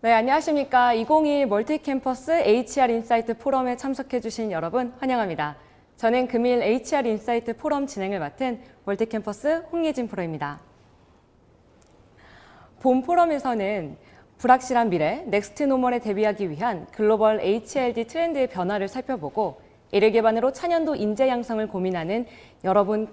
네, 안녕하십니까. 2021 멀티캠퍼스 HR 인사이트 포럼에 참석해주신 여러분 환영합니다. 저는 금일 HR 인사이트 포럼 진행을 맡은 멀티캠퍼스 홍예진 프로입니다. 본 포럼에서는 불확실한 미래, 넥스트 노멀에 대비하기 위한 글로벌 HRD 트렌드의 변화를 살펴보고 이를 기반으로 차년도 인재 양성을 고민하는 여러분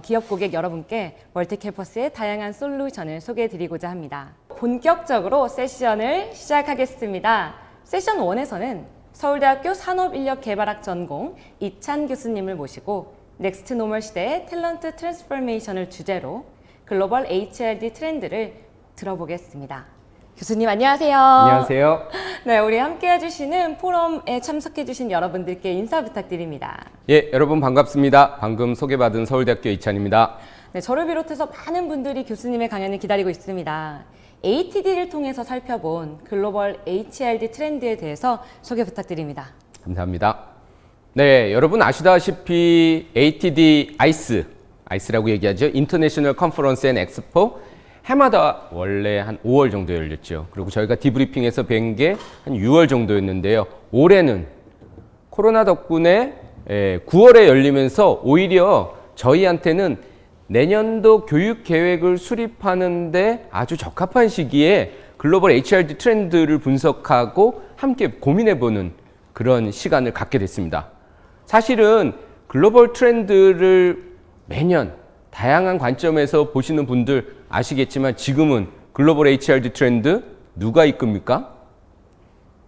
기업 고객 여러분께 멀티캠퍼스의 다양한 솔루션을 소개해드리고자 합니다. 본격적으로 세션을 시작하겠습니다. 세션 1에서는 서울대학교 산업인력개발학 전공 이찬 교수님을 모시고 넥스트 노멀 시대의 탤런트 트랜스포메이션을 주제로 글로벌 HRD 트렌드를 들어보겠습니다. 교수님 안녕하세요. 안녕하세요. 네, 우리 함께 해주시는 포럼에 참석해주신 여러분들께 인사 부탁드립니다. 예, 여러분 반갑습니다. 방금 소개받은 서울대학교 이찬입니다. 네, 저를 비롯해서 많은 분들이 교수님의 강연을 기다리고 있습니다. ATD를 통해서 살펴본 글로벌 HRD 트렌드에 대해서 소개 부탁드립니다. 감사합니다. 네, 여러분 아시다시피 ATD 아이스라고 얘기하죠. 인터내셔널 컨퍼런스 앤 엑스포 해마다 원래 한 5월 정도 열렸죠. 그리고 저희가 디브리핑에서 뵌 게 한 6월 정도였는데요. 올해는 코로나 덕분에 9월에 열리면서 오히려 저희한테는 내년도 교육 계획을 수립하는데 아주 적합한 시기에 글로벌 HRD 트렌드를 분석하고 함께 고민해보는 그런 시간을 갖게 됐습니다. 사실은 글로벌 트렌드를 매년 다양한 관점에서 보시는 분들 아시겠지만 지금은 글로벌 HRD 트렌드 누가 이끕니까?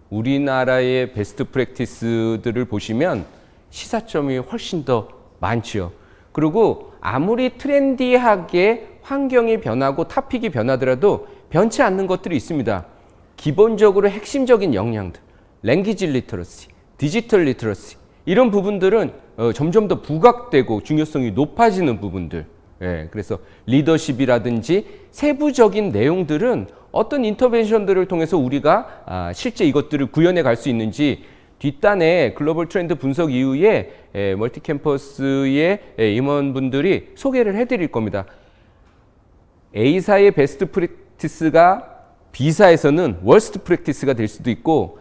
우리나라의 베스트 프랙티스들을 보시면 시사점이 훨씬 더 많지요. 그리고 아무리 트렌디하게 환경이 변하고 토픽이 변하더라도 변치 않는 것들이 있습니다. 기본적으로 핵심적인 역량들, 랭귀지 리터러시, 디지털 리터러시 이런 부분들은 점점 더 부각되고 중요성이 높아지는 부분들. 예, 그래서 리더십이라든지 세부적인 내용들은 어떤 인터벤션들을 통해서 우리가 실제 이것들을 구현해 갈 수 있는지 뒷단에 글로벌 트렌드 분석 이후에 멀티캠퍼스의 임원분들이 소개를 해드릴 겁니다. A사의 베스트 프랙티스가 B사에서는 월스트 프랙티스가 될 수도 있고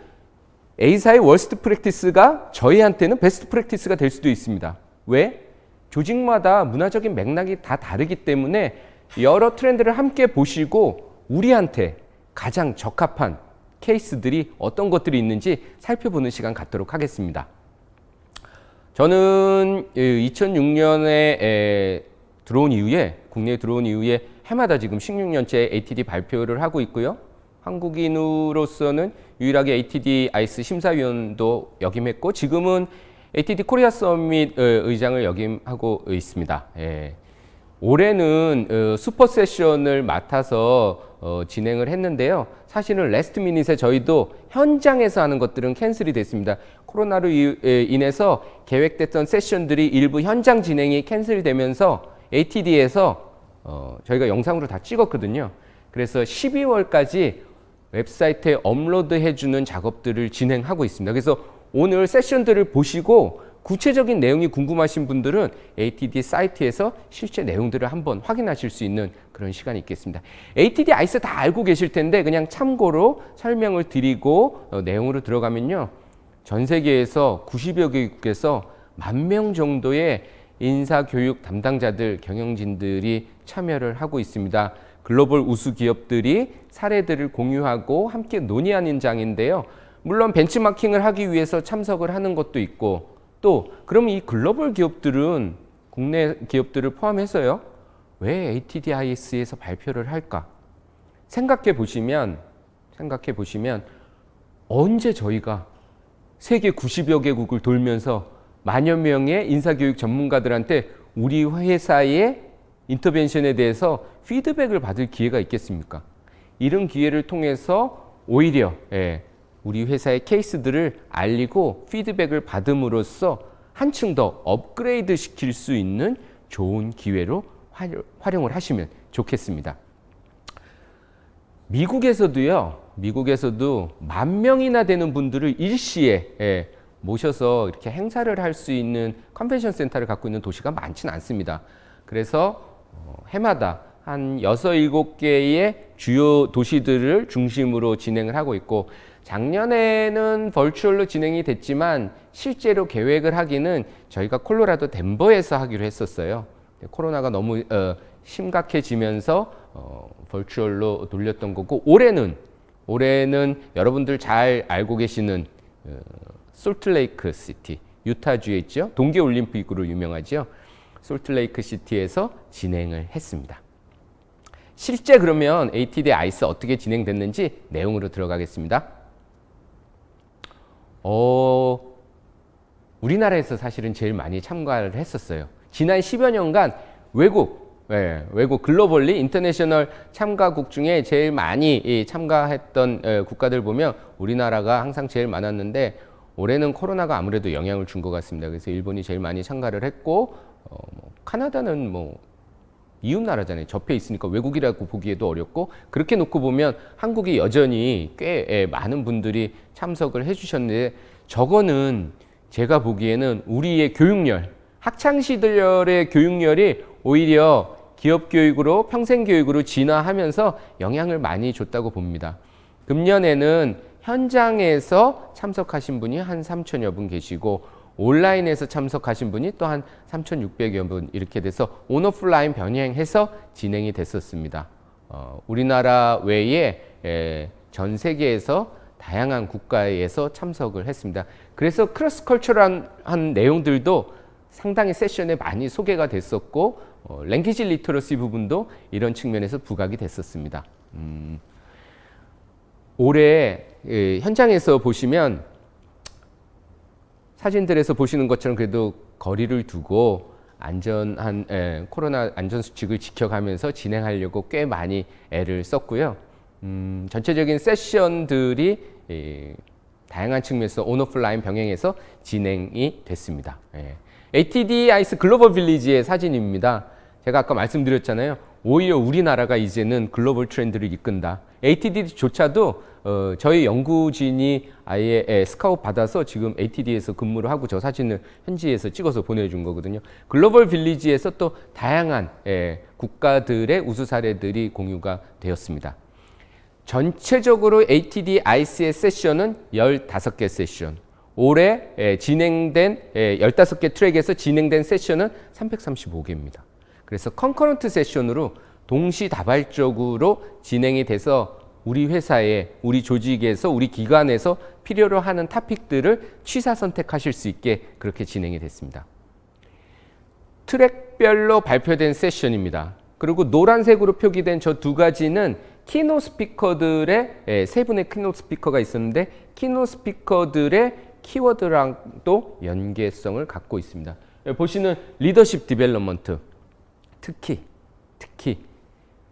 A사의 월스트 프랙티스가 저희한테는 베스트 프랙티스가 될 수도 있습니다. 왜? 조직마다 문화적인 맥락이 다 다르기 때문에 여러 트렌드를 함께 보시고 우리한테 가장 적합한 케이스들이 어떤 것들이 있는지 살펴보는 시간 갖도록 하겠습니다. 저는 2006년에 국내에 들어온 이후에 해마다 지금 16년째 ATD 발표를 하고 있고요. 한국인으로서는 유일하게 ATD 아이스 심사위원도 역임했고 지금은 ATD 코리아 서밋 의장을 역임하고 있습니다. 예. 올해는 슈퍼 세션을 맡아서 진행을 했는데요. 사실은 레스트 미닛에 저희도 현장에서 하는 것들은 캔슬이 됐습니다. 코로나로 인해서 계획됐던 세션들이 일부 현장 진행이 캔슬되면서 ATD에서 저희가 영상으로 다 찍었거든요. 그래서 12월까지 웹사이트에 업로드해주는 작업들을 진행하고 있습니다. 그래서 오늘 세션들을 보시고 구체적인 내용이 궁금하신 분들은 ATD 사이트에서 실제 내용들을 한번 확인하실 수 있는 그런 시간이 있겠습니다. ATD 아이스 다 알고 계실 텐데 그냥 참고로 설명을 드리고 내용으로 들어가면요. 전 세계에서 90여 개국에서 10,000명 정도의 인사교육 담당자들, 경영진들이 참여를 하고 있습니다. 글로벌 우수 기업들이 사례들을 공유하고 함께 논의하는 장인데요. 물론 벤치마킹을 하기 위해서 참석을 하는 것도 있고 또 그럼 이 글로벌 기업들은 국내 기업들을 포함해서요. 왜 ATDIS에서 발표를 할까? 생각해 보시면 언제 저희가 세계 90여 개국을 돌면서 만여 명의 인사교육 전문가들한테 우리 회사의 인터벤션에 대해서 피드백을 받을 기회가 있겠습니까? 이런 기회를 통해서 오히려 우리 회사의 케이스들을 알리고 피드백을 받음으로써 한층 더 업그레이드 시킬 수 있는 좋은 기회로 활용을 하시면 좋겠습니다. 미국에서도 10,000명이나 되는 분들을 일시에 모셔서 이렇게 행사를 할 수 있는 컨벤션 센터를 갖고 있는 도시가 많지는 않습니다. 그래서 해마다 한 6, 7개의 주요 도시들을 중심으로 진행을 하고 있고 작년에는 버추얼로 진행이 됐지만 실제로 계획을 하기는 저희가 콜로라도 덴버에서 하기로 했었어요. 코로나가 너무 심각해지면서 버추얼로 돌렸던 거고 올해는 여러분들 잘 알고 계시는 솔트레이크 시티, 유타주에 있죠. 동계올림픽으로 유명하죠. 솔트레이크 시티에서 진행을 했습니다. 실제 그러면 ATD 아이스 어떻게 진행됐는지 내용으로 들어가겠습니다. 우리나라에서 사실은 제일 많이 참가를 했었어요. 지난 10여 년간 외국 글로벌리 인터내셔널 참가국 중에 제일 많이 참가했던 국가들 보면 우리나라가 항상 제일 많았는데 올해는 코로나가 아무래도 영향을 준 것 같습니다. 그래서 일본이 제일 많이 참가를 했고 카나다는 뭐 이웃 나라잖아요. 접해 있으니까 외국이라고 보기에도 어렵고 그렇게 놓고 보면 한국이 여전히 꽤 많은 분들이 참석을 해주셨는데 저거는 제가 보기에는 우리의 교육열, 학창시절의 교육열이 오히려 기업 교육으로 평생 교육으로 진화하면서 영향을 많이 줬다고 봅니다. 금년에는 현장에서 참석하신 분이 한 3천여 분 계시고 온라인에서 참석하신 분이 또 한 3,600여 분 이렇게 돼서 온오프라인 병행해서 진행이 됐었습니다. 우리나라 외에 전 세계에서 다양한 국가에서 참석을 했습니다. 그래서 크로스컬처럴한 내용들도 상당히 세션에 많이 소개가 됐었고 랭귀지 리터러시 부분도 이런 측면에서 부각이 됐었습니다. 올해 현장에서 보시면 사진들에서 보시는 것처럼 그래도 거리를 두고 안전한 코로나 안전 수칙을 지켜가면서 진행하려고 꽤 많이 애를 썼고요. 전체적인 세션들이 다양한 측면에서 온오프라인 병행해서 진행이 됐습니다. ATD 아이스 글로벌 빌리지의 사진입니다. 제가 아까 말씀드렸잖아요. 오히려 우리나라가 이제는 글로벌 트렌드를 이끈다. ATD조차도 저희 연구진이 아예 스카웃 받아서 지금 ATD에서 근무를 하고 저 사진을 현지에서 찍어서 보내준 거거든요. 글로벌 빌리지에서 또 다양한 국가들의 우수 사례들이 공유가 되었습니다. 전체적으로 ATD 아이스의 세션은 15개 세션. 올해 진행된 15개 트랙에서 진행된 세션은 335개입니다. 그래서 컨커런트 세션으로 동시다발적으로 진행이 돼서 우리 회사에, 우리 조직에서, 우리 기관에서 필요로 하는 토픽들을 취사 선택하실 수 있게 그렇게 진행이 됐습니다. 트랙별로 발표된 세션입니다. 그리고 노란색으로 표기된 저 두 가지는 키노 스피커들의 세 분의 키노 스피커가 있었는데 키노 스피커들의 키워드랑도 연계성을 갖고 있습니다. 여기 보시는 리더십 디벨롭먼트, 특히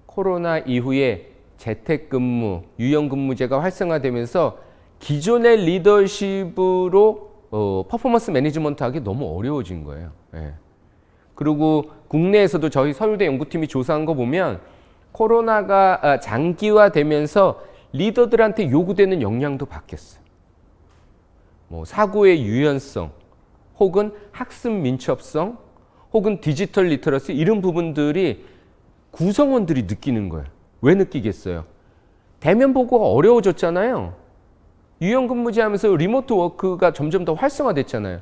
코로나 이후에 재택근무, 유연근무제가 활성화되면서 기존의 리더십으로 퍼포먼스 매니지먼트 하기 너무 어려워진 거예요. 그리고 국내에서도 저희 서울대 연구팀이 조사한 거 보면 코로나가 장기화되면서 리더들한테 요구되는 역량도 바뀌었어요. 뭐 사고의 유연성, 혹은 학습 민첩성, 혹은 디지털 리터러시 이런 부분들이 구성원들이 느끼는 거예요. 왜 느끼겠어요? 대면 보고가 어려워졌잖아요. 유연근무제 하면서 리모트 워크가 점점 더 활성화됐잖아요.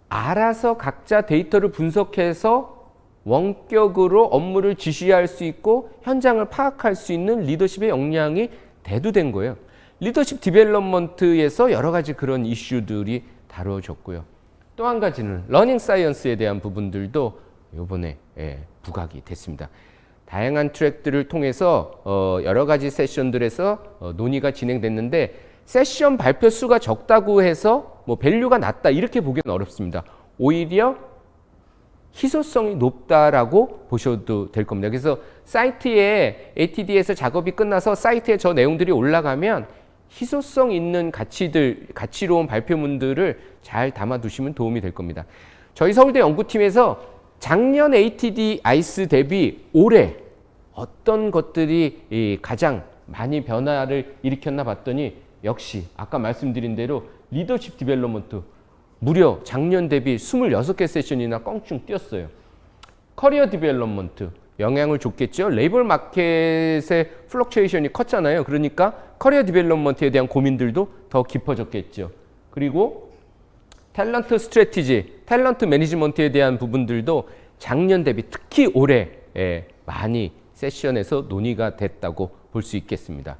알아서 각자 데이터를 분석해서 원격으로 업무를 지시할 수 있고 현장을 파악할 수 있는 리더십의 역량이 대두된 거예요. 리더십 디벨롭먼트에서 여러 가지 그런 이슈들이 다뤄졌고요. 또 한 가지는 러닝 사이언스에 대한 부분들도 이번에 부각이 됐습니다. 다양한 트랙들을 통해서 여러 가지 세션들에서 논의가 진행됐는데 세션 발표 수가 적다고 해서 뭐 밸류가 낮다 이렇게 보기는 어렵습니다. 오히려 희소성이 높다라고 보셔도 될 겁니다. 그래서 사이트에 ATD에서 작업이 끝나서 사이트에 저 내용들이 올라가면 희소성 있는 가치로운 발표문들을 잘 담아두시면 도움이 될 겁니다. 저희 서울대 연구팀에서 작년 ATD 아이스 대비 올해 어떤 것들이 가장 많이 변화를 일으켰나 봤더니 역시 아까 말씀드린 대로 리더십 디벨롭먼트 무려 작년 대비 26개 세션이나 껑충 뛰었어요. 커리어 디벨롭먼트, 영향을 줬겠죠. 레이벌 마켓의 플럭추에이션이 컸잖아요. 그러니까 커리어 디벨롭먼트에 대한 고민들도 더 깊어졌겠죠. 그리고 탤런트 스트래티지, 탤런트 매니지먼트에 대한 부분들도 작년 대비 특히 올해 많이 세션에서 논의가 됐다고 볼 수 있겠습니다.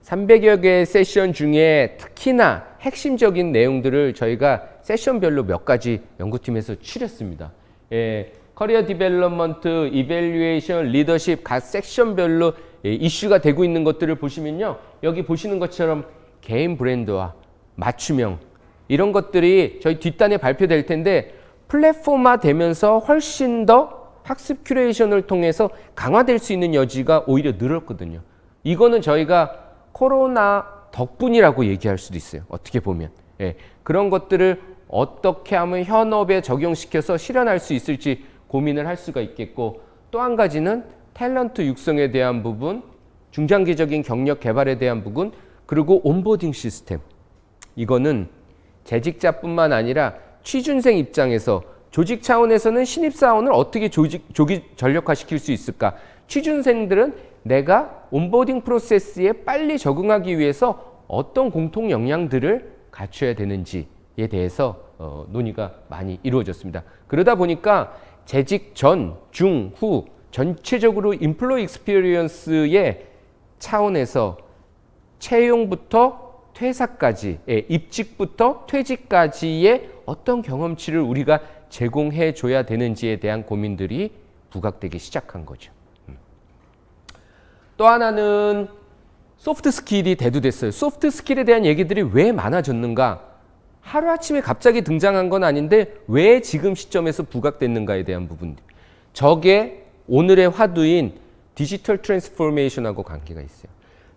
300여 개의 세션 중에 특히나 핵심적인 내용들을 저희가 세션별로 몇 가지 연구팀에서 추렸습니다. 커리어 디벨롭먼트, 이밸류에이션, 리더십 각 섹션별로 이슈가 되고 있는 것들을 보시면요. 여기 보시는 것처럼 개인 브랜드와 맞춤형 이런 것들이 저희 뒷단에 발표될 텐데 플랫폼화 되면서 훨씬 더 학습 큐레이션을 통해서 강화될 수 있는 여지가 오히려 늘었거든요. 이거는 저희가 코로나 덕분이라고 얘기할 수도 있어요. 어떻게 보면. 그런 것들을 어떻게 하면 현업에 적용시켜서 실현할 수 있을지 고민을 할 수가 있겠고, 또 한 가지는 탤런트 육성에 대한 부분, 중장기적인 경력 개발에 대한 부분, 그리고 온보딩 시스템. 이거는 재직자뿐만 아니라 취준생 입장에서 조직 차원에서는 신입사원을 어떻게 조기 전력화시킬 수 있을까? 취준생들은 내가 온보딩 프로세스에 빨리 적응하기 위해서 어떤 공통 역량들을 갖춰야 되는지에 대해서 논의가 많이 이루어졌습니다. 그러다 보니까 재직 전, 중, 후 전체적으로 인플로이 익스피리언스의 차원에서 채용부터 퇴사까지, 입직부터 퇴직까지의 어떤 경험치를 우리가 제공해 줘야 되는지에 대한 고민들이 부각되기 시작한 거죠. 또 하나는 소프트 스킬이 대두됐어요. 소프트 스킬에 대한 얘기들이 왜 많아졌는가? 하루아침에 갑자기 등장한 건 아닌데 왜 지금 시점에서 부각됐는가에 대한 부분들. 저게 오늘의 화두인 디지털 트랜스포메이션하고 관계가 있어요.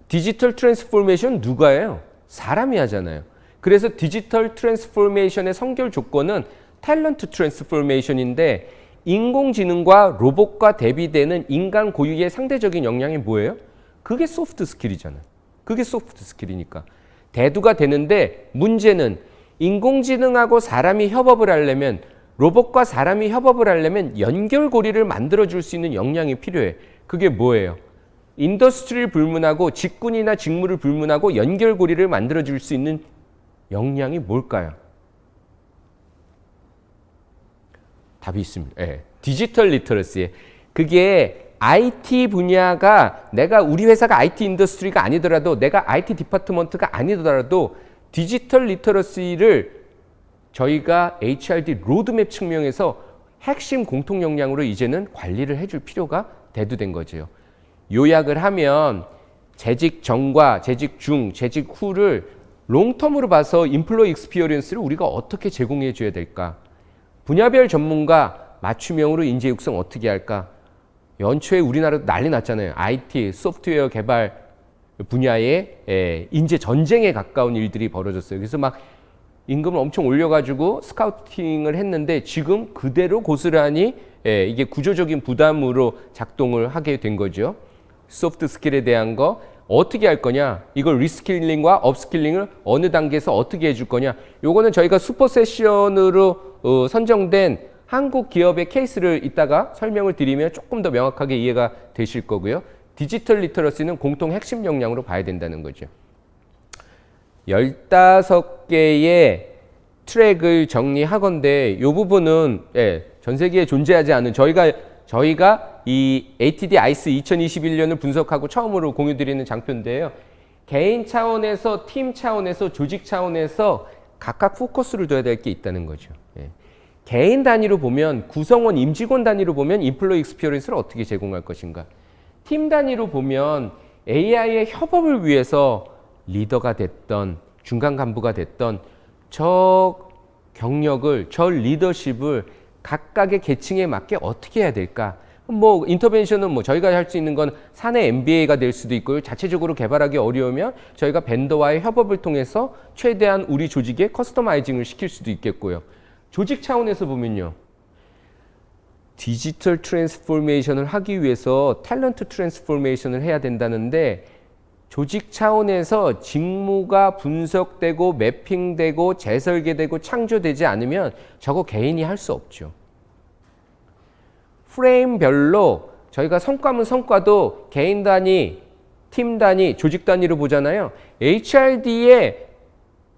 디지털 트랜스포메이션 누가 해요? 사람이 하잖아요. 그래서 디지털 트랜스포메이션의 선결 조건은 탤런트 트랜스포메이션인데 인공지능과 로봇과 대비되는 인간 고유의 상대적인 역량이 뭐예요? 그게 소프트 스킬이잖아요. 그게 소프트 스킬이니까. 대두가 되는데 문제는 인공지능하고 사람이 협업을 하려면, 로봇과 사람이 협업을 하려면 연결고리를 만들어줄 수 있는 역량이 필요해. 그게 뭐예요? 인더스트리를 불문하고 직군이나 직무를 불문하고 연결고리를 만들어줄 수 있는 역량이 뭘까요? 답이 있습니다. 디지털 리터러시. 그게 IT 분야가 내가 우리 회사가 IT 인더스트리가 아니더라도 내가 IT 디파트먼트가 아니더라도 디지털 리터러시를 저희가 HRD 로드맵 측면에서 핵심 공통 역량으로 이제는 관리를 해줄 필요가 대두된 거죠. 요약을 하면 재직 전과 재직 중, 재직 후를 롱텀으로 봐서 인플로이 익스피리언스를 우리가 어떻게 제공해 줘야 될까? 분야별 전문가 맞춤형으로 인재 육성 어떻게 할까? 연초에 우리나라도 난리 났잖아요. IT, 소프트웨어 개발 분야에 인재 전쟁에 가까운 일들이 벌어졌어요. 그래서 막 임금을 엄청 올려가지고 스카우팅을 했는데 지금 그대로 고스란히 이게 구조적인 부담으로 작동을 하게 된 거죠. 소프트 스킬에 대한 거 어떻게 할 거냐, 이걸 리스킬링과 업스킬링을 어느 단계에서 어떻게 해줄 거냐, 요거는 저희가 슈퍼 세션으로 선정된 한국 기업의 케이스를 이따가 설명을 드리면 조금 더 명확하게 이해가 되실 거고요. 디지털 리터러시는 공통 핵심 역량으로 봐야 된다는 거죠. 15개의 트랙을 정리하건대 이 부분은 전 세계에 존재하지 않은 저희가 이 ATD 아이스 2021년을 분석하고 처음으로 공유드리는 장표인데요. 개인 차원에서, 팀 차원에서, 조직 차원에서 각각 포커스를 둬야 될 게 있다는 거죠. 개인 단위로 보면, 구성원, 임직원 단위로 보면 인플로이 익스피리언스를 어떻게 제공할 것인가. 팀 단위로 보면 AI의 협업을 위해서 리더가 됐던, 중간 간부가 됐던 저 경력을, 저 리더십을 각각의 계층에 맞게 어떻게 해야 될까. 뭐 인터벤션은 뭐 저희가 할 수 있는 건 사내 MBA가 될 수도 있고요. 자체적으로 개발하기 어려우면 저희가 벤더와의 협업을 통해서 최대한 우리 조직에 커스터마이징을 시킬 수도 있겠고요. 조직 차원에서 보면요. 디지털 트랜스포메이션을 하기 위해서 탤런트 트랜스포메이션을 해야 된다는데 조직 차원에서 직무가 분석되고 매핑되고 재설계되고 창조되지 않으면 저거 개인이 할 수 없죠. 프레임별로 저희가 성과면 성과도 개인 단위, 팀 단위, 조직 단위로 보잖아요. HRD의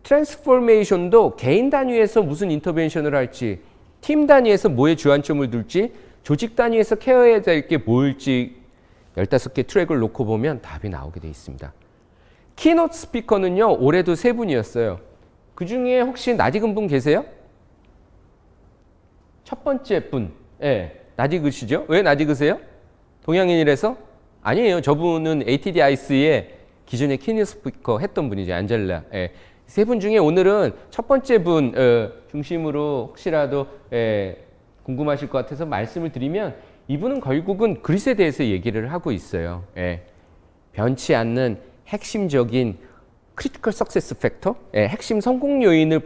트랜스포메이션도 개인 단위에서 무슨 인터벤션을 할지, 팀 단위에서 뭐에 주안점을 둘지, 조직 단위에서 케어해야 될 게 뭘지 15개 트랙을 놓고 보면 답이 나오게 돼 있습니다. 키노트 스피커는요, 올해도 3분이었어요. 그 중에 혹시 낯익은 분 계세요? 첫 번째 분, 예, 낯익으시죠? 왜 낯익으세요? 동양인이라서? 아니에요. 저분은 ATD 아이스의 기존의 키노트 스피커 했던 분이죠. 안젤라. 예. 3분 중에 오늘은 첫 번째 분 중심으로 혹시라도 궁금하실 것 같아서 말씀을 드리면, 이분은 결국은 그릿에 대해서 얘기를 하고 있어요. 예. 변치 않는 핵심적인 크리티컬 석세스 팩터, 핵심 성공 요인을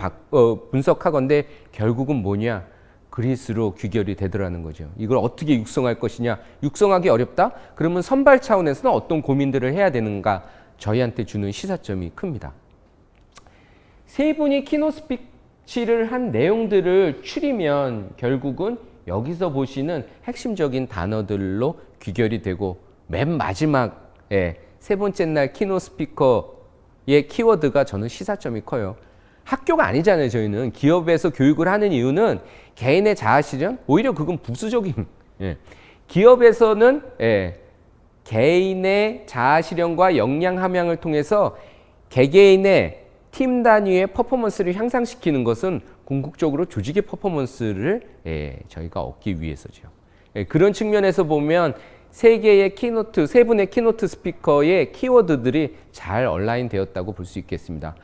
분석하건대 결국은 뭐냐? 그릿으로 귀결이 되더라는 거죠. 이걸 어떻게 육성할 것이냐? 육성하기 어렵다? 그러면 선발 차원에서는 어떤 고민들을 해야 되는가? 저희한테 주는 시사점이 큽니다. 3분이 키노트 스피치를 한 내용들을 추리면 결국은 여기서 보시는 핵심적인 단어들로 귀결이 되고, 맨 마지막에 3번째 날 키노트 스피커의 키워드가 저는 시사점이 커요. 학교가 아니잖아요. 저희는 기업에서 교육을 하는 이유는 개인의 자아실현, 오히려 그건 부수적인, 기업에서는 개인의 자아실현과 역량 함양을 통해서 개개인의 팀 단위의 퍼포먼스를 향상시키는 것은 궁극적으로 조직의 퍼포먼스를 저희가 얻기 위해서죠. 그런 측면에서 보면 3분의 키노트 스피커의 키워드들이 잘 얼라인 되었다고 볼 수 있겠습니다.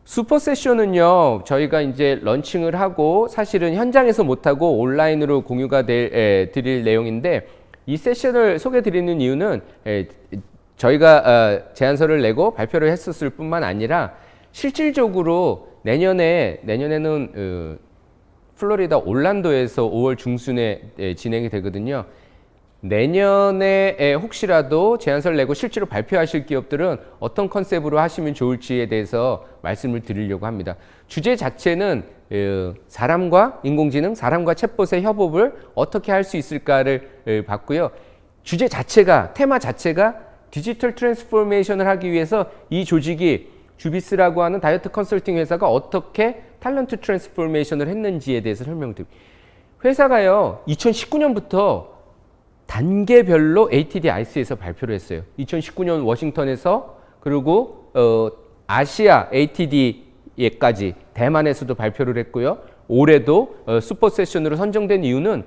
슈퍼 세션은요, 저희가 이제 런칭을 하고 사실은 현장에서 못하고 온라인으로 공유가 드릴 내용인데, 이 세션을 소개해 드리는 이유는 저희가 제안서를 내고 발표를 했었을 뿐만 아니라 실질적으로 내년에는 플로리다 올란도에서 5월 중순에 진행이 되거든요. 내년에 혹시라도 제안서를 내고 실제로 발표하실 기업들은 어떤 컨셉으로 하시면 좋을지에 대해서 말씀을 드리려고 합니다. 주제 자체는 사람과 인공지능, 사람과 챗봇의 협업을 어떻게 할 수 있을까를 봤고요. 주제 자체가, 테마 자체가 디지털 트랜스포메이션을 하기 위해서 이 조직이 주비스라고 하는 다이어트 컨설팅 회사가 어떻게 탤런트 트랜스포메이션을 했는지에 대해서 설명드립니다. 회사가요, 2019년부터 단계별로 ATD 아이스에서 발표를 했어요. 2019년 워싱턴에서, 그리고 아시아 ATD에까지 대만에서도 발표를 했고요. 올해도 슈퍼 세션으로 선정된 이유는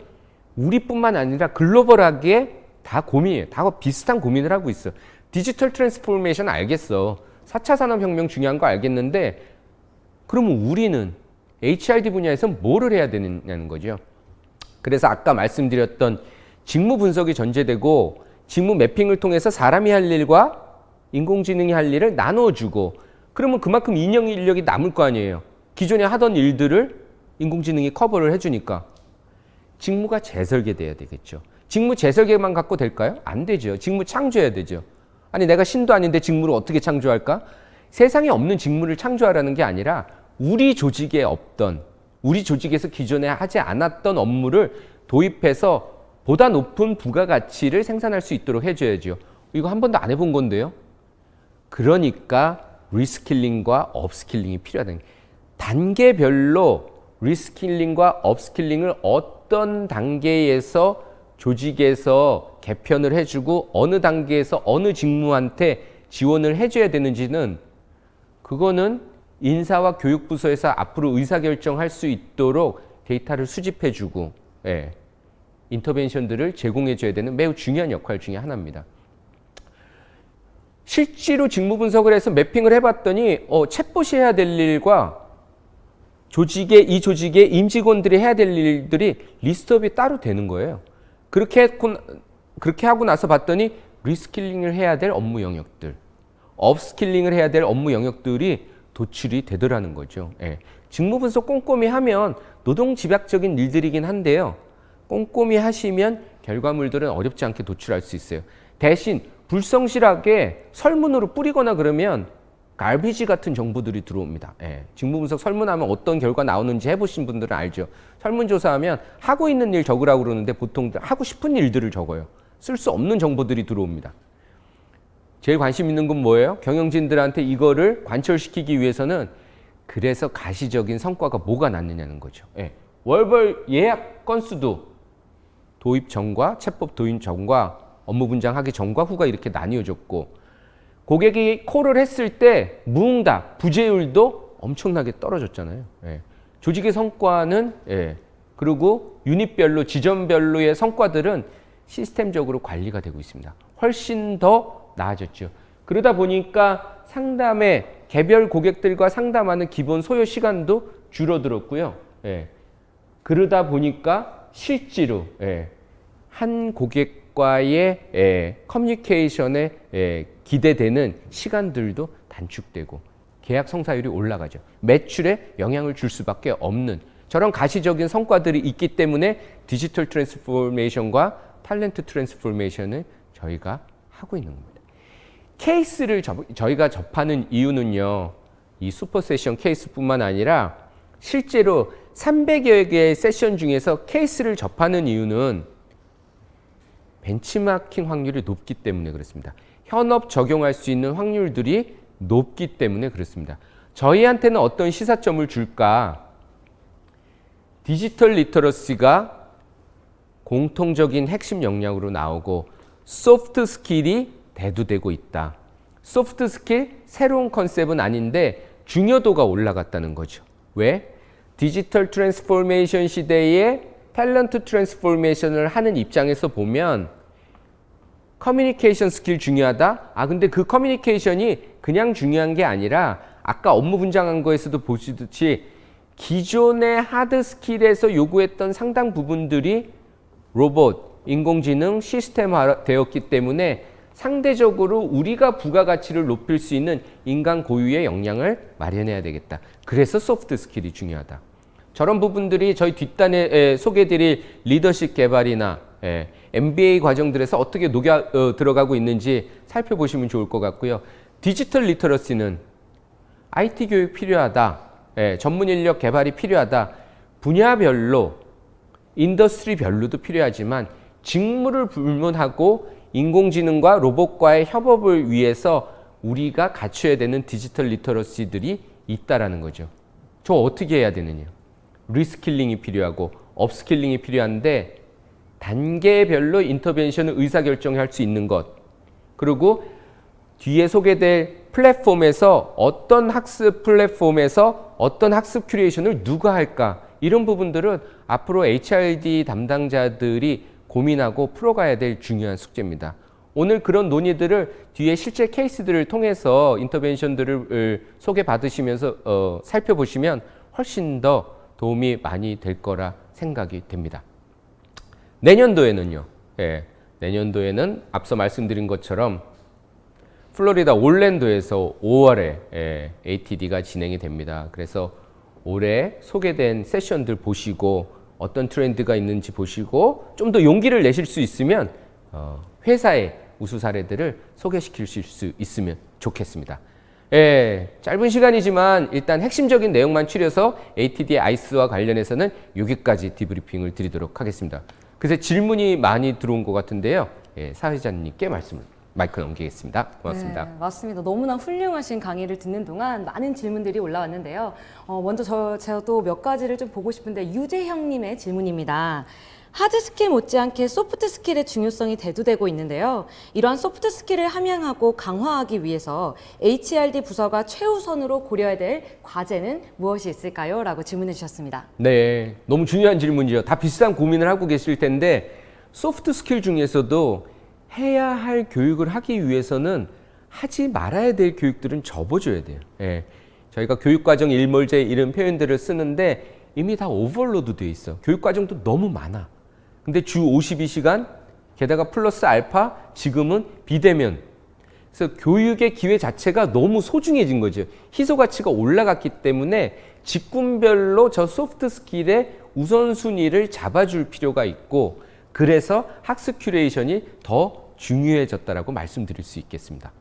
우리뿐만 아니라 글로벌하게 다 고민이에요. 다 비슷한 고민을 하고 있어. 디지털 트랜스포메이션 알겠어. 4차 산업혁명 중요한 거 알겠는데, 그러면 우리는 HRD 분야에서 뭐를 해야 되느냐는 거죠. 그래서 아까 말씀드렸던 직무 분석이 전제되고, 직무 매핑을 통해서 사람이 할 일과 인공지능이 할 일을 나눠주고, 그러면 그만큼 인형 인력이 남을 거 아니에요. 기존에 하던 일들을 인공지능이 커버를 해주니까 직무가 재설계돼야 되겠죠. 직무 재설계만 갖고 될까요? 안 되죠. 직무 창조해야 되죠. 아니, 내가 신도 아닌데 직무를 어떻게 창조할까? 세상에 없는 직무를 창조하라는 게 아니라 우리 조직에 없던, 우리 조직에서 기존에 하지 않았던 업무를 도입해서 보다 높은 부가가치를 생산할 수 있도록 해줘야죠. 이거 한 번도 안 해본 건데요. 그러니까 리스킬링과 업스킬링이 필요하다는 거예요. 단계별로 리스킬링과 업스킬링을 어떤 단계에서 조직에서 개편을 해주고 어느 단계에서 어느 직무한테 지원을 해줘야 되는지는, 그거는 인사와 교육부서에서 앞으로 의사결정할 수 있도록 데이터를 수집해주고 인터벤션들을 제공해줘야 되는 매우 중요한 역할 중에 하나입니다. 실제로 직무 분석을 해서 매핑을 해봤더니 챗봇이 해야 될 일과 이 조직의 임직원들이 해야 될 일들이 리스트업이 따로 되는 거예요. 그렇게 하고 나서 봤더니 리스킬링을 해야 될 업무 영역들, 업스킬링을 해야 될 업무 영역들이 도출이 되더라는 거죠. 직무 분석 꼼꼼히 하면 노동 집약적인 일들이긴 한데요. 꼼꼼히 하시면 결과물들은 어렵지 않게 도출할 수 있어요. 대신 불성실하게 설문으로 뿌리거나 그러면 갈비지 같은 정보들이 들어옵니다. 예. 직무분석 설문하면 어떤 결과 나오는지 해보신 분들은 알죠. 설문조사하면 하고 있는 일 적으라고 그러는데 보통 하고 싶은 일들을 적어요. 쓸 수 없는 정보들이 들어옵니다. 제일 관심 있는 건 뭐예요? 경영진들한테 이거를 관철시키기 위해서는 그래서 가시적인 성과가 뭐가 났느냐는 거죠. 예. 월별 예약 건수도 도입 전과 채법 도입 전과 업무 분장하기 전과 후가 이렇게 나뉘어졌고 고객이 콜을 했을 때 무응답, 부재율도 엄청나게 떨어졌잖아요. 예. 조직의 성과는 그리고 유닛별로 지점별로의 성과들은 시스템적으로 관리가 되고 있습니다. 훨씬 더 나아졌죠. 그러다 보니까 상담에 개별 고객들과 상담하는 기본 소요 시간도 줄어들었고요. 그러다 보니까 실제로 한 고객과의 커뮤니케이션에 기대되는 시간들도 단축되고 계약 성사율이 올라가죠. 매출에 영향을 줄 수밖에 없는 저런 가시적인 성과들이 있기 때문에 디지털 트랜스포메이션과 탤런트 트랜스포메이션을 저희가 하고 있는 겁니다. 케이스를 저희가 접하는 이유는요. 이 슈퍼 세션 케이스뿐만 아니라 실제로 300여 개의 세션 중에서 케이스를 접하는 이유는 벤치마킹 확률이 높기 때문에 그렇습니다. 현업 적용할 수 있는 확률들이 높기 때문에 그렇습니다. 저희한테는 어떤 시사점을 줄까? 디지털 리터러시가 공통적인 핵심 역량으로 나오고 소프트 스킬이 대두되고 있다. 소프트 스킬 새로운 컨셉은 아닌데 중요도가 올라갔다는 거죠. 왜? 디지털 트랜스포메이션 시대에 탤런트 트랜스포메이션을 하는 입장에서 보면 커뮤니케이션 스킬 중요하다? 근데 그 커뮤니케이션이 그냥 중요한 게 아니라 아까 업무 분장한 거에서도 보시듯이 기존의 하드 스킬에서 요구했던 상당 부분들이 로봇, 인공지능, 시스템화 되었기 때문에 상대적으로 우리가 부가가치를 높일 수 있는 인간 고유의 역량을 마련해야 되겠다. 그래서 소프트 스킬이 중요하다. 저런 부분들이 저희 뒷단에 소개드릴 리더십 개발이나 MBA 과정들에서 어떻게 녹여 들어가고 있는지 살펴보시면 좋을 것 같고요. 디지털 리터러시는 IT 교육 필요하다. 전문 인력 개발이 필요하다. 분야별로 인더스트리별로도 필요하지만 직무를 불문하고 인공지능과 로봇과의 협업을 위해서 우리가 갖춰야 되는 디지털 리터러시들이 있다라는 거죠. 저 어떻게 해야 되느냐? 리스킬링이 필요하고 업스킬링이 필요한데 단계별로 인터벤션을 의사결정할 수 있는 것 그리고 뒤에 소개될 플랫폼에서 어떤 학습 플랫폼에서 어떤 학습 큐레이션을 누가 할까 이런 부분들은 앞으로 HRD 담당자들이 고민하고 풀어가야 될 중요한 숙제입니다. 오늘 그런 논의들을 뒤에 실제 케이스들을 통해서 인터벤션들을 소개받으시면서 살펴보시면 훨씬 더 도움이 많이 될 거라 생각이 됩니다. 내년도에는요. 내년도에는 앞서 말씀드린 것처럼 플로리다 올랜도에서 5월에 ATD가 진행이 됩니다. 그래서 올해 소개된 세션들 보시고 어떤 트렌드가 있는지 보시고 좀 더 용기를 내실 수 있으면 회사의 우수 사례들을 소개시킬 수 있으면 좋겠습니다. 짧은 시간이지만 일단 핵심적인 내용만 추려서 ATD 아이스와 관련해서는 여기까지 디브리핑을 드리도록 하겠습니다. 그래서 질문이 많이 들어온 것 같은데요. 사회자님께 마이크 넘기겠습니다. 고맙습니다. 네, 맞습니다. 너무나 훌륭하신 강의를 듣는 동안 많은 질문들이 올라왔는데요. 먼저 저도 몇 가지를 좀 보고 싶은데 유재형님의 질문입니다. 하드 스킬 못지않게 소프트 스킬의 중요성이 대두되고 있는데요. 이러한 소프트 스킬을 함양하고 강화하기 위해서 HRD 부서가 최우선으로 고려해야 될 과제는 무엇이 있을까요? 라고 질문해 주셨습니다. 네, 너무 중요한 질문이죠. 다 비슷한 고민을 하고 계실 텐데 소프트 스킬 중에서도 해야 할 교육을 하기 위해서는 하지 말아야 될 교육들은 접어줘야 돼요. 저희가 교육과정 일몰제 이런 표현들을 쓰는데 이미 다 오버로드 되어 있어. 교육과정도 너무 많아. 근데 주 52시간 게다가 플러스 알파 지금은 비대면. 그래서 교육의 기회 자체가 너무 소중해진 거죠. 희소 가치가 올라갔기 때문에 직군별로 저 소프트 스킬의 우선순위를 잡아줄 필요가 있고 그래서 학습 큐레이션이 더 중요해졌다라고 말씀드릴 수 있겠습니다.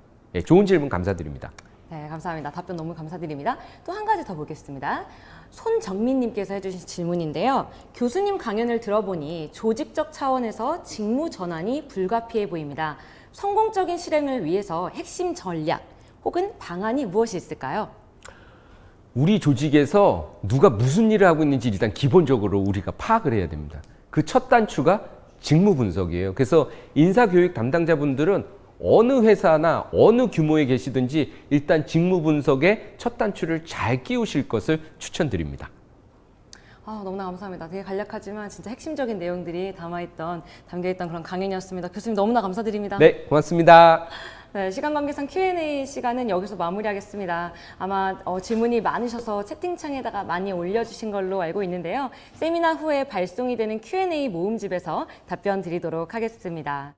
좋은 질문 감사드립니다. 네, 감사합니다. 답변 너무 감사드립니다. 또 한 가지 더 보겠습니다. 손정민님께서 해주신 질문인데요. 교수님 강연을 들어보니 조직적 차원에서 직무 전환이 불가피해 보입니다. 성공적인 실행을 위해서 핵심 전략 혹은 방안이 무엇이 있을까요? 우리 조직에서 누가 무슨 일을 하고 있는지 일단 기본적으로 우리가 파악을 해야 됩니다. 그 첫 단추가 직무 분석이에요. 그래서 인사교육 담당자분들은 어느 회사나 어느 규모에 계시든지 일단 직무 분석의 첫 단추를 잘 끼우실 것을 추천드립니다. 너무나 감사합니다. 되게 간략하지만 진짜 핵심적인 내용들이 담겨있던 그런 강연이었습니다. 교수님 너무나 감사드립니다. 네, 고맙습니다. 네, 시간 관계상 Q&A 시간은 여기서 마무리하겠습니다. 아마 질문이 많으셔서 채팅창에다가 많이 올려주신 걸로 알고 있는데요. 세미나 후에 발송이 되는 Q&A 모음집에서 답변 드리도록 하겠습니다.